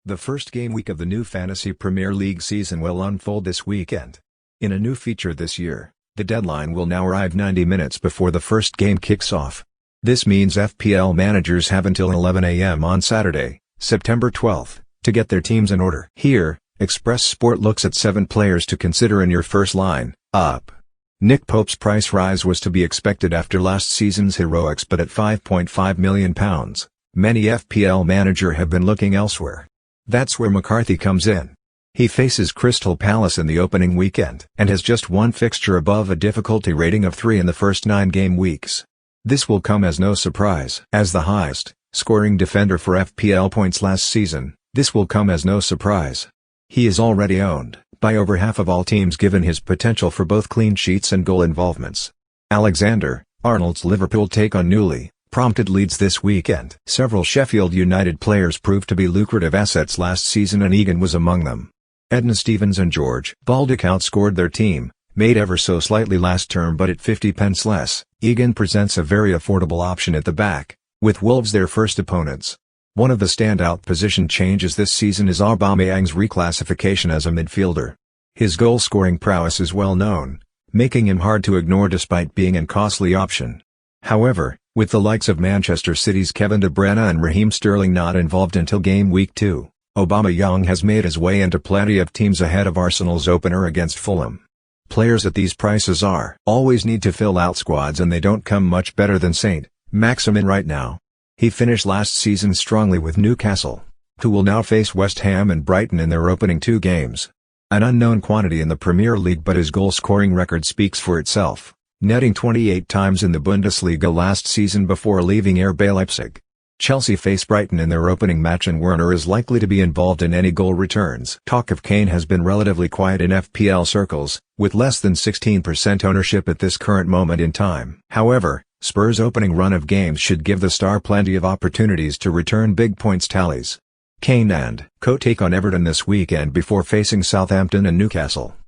The first game week of the new Fantasy Premier League season will unfold this weekend. In a new feature this year, the deadline will now arrive 90 minutes before the first game kicks off. This means FPL managers have until 11 a.m. on Saturday, September 12th, to get their teams in order. Here, Express Sport looks at 7 players to consider in your first line, up. Nick Pope's price rise was to be expected after last season's heroics, but at £5.5 million, many FPL managers have been looking elsewhere. That's where McCarthy comes in. He faces Crystal Palace in the opening weekend and has just one fixture above a difficulty rating of 3 in the first 9 game weeks. This will come as no surprise. As the highest scoring defender for FPL points last season, this will come as no surprise. He is already owned by over half of all teams given his potential for both clean sheets and goal involvements. Alexander-Arnold's Liverpool take on newly-promted Leeds this weekend. Several Sheffield United players proved to be lucrative assets last season, and Egan was among them. Edna Stevens and George Baldock outscored their team, made ever so slightly last term, but at 50 pence less, Egan presents a very affordable option at the back, with Wolves their first opponents. One of the standout position changes this season is Aubameyang's reclassification as a midfielder. His goal-scoring prowess is well known, making him hard to ignore despite being a costly option. However, with the likes of Manchester City's Kevin De Bruyne and Raheem Sterling not involved until game week 2, Aubameyang has made his way into plenty of teams ahead of Arsenal's opener against Fulham. Players at these prices are always need to fill out squads, and they don't come much better than St. Maximin right now. He finished last season strongly with Newcastle, who will now face West Ham and Brighton in their opening 2 games. An unknown quantity in the Premier League, but his goal-scoring record speaks for itself, netting 28 times in the Bundesliga last season before leaving RB Leipzig. Chelsea face Brighton in their opening match, and Werner is likely to be involved in any goal returns. Talk of Kane has been relatively quiet in FPL circles, with less than 16% ownership at this current moment in time. However, Spurs' opening run of games should give the star plenty of opportunities to return big points tallies. Kane and co take on Everton this weekend before facing Southampton and Newcastle.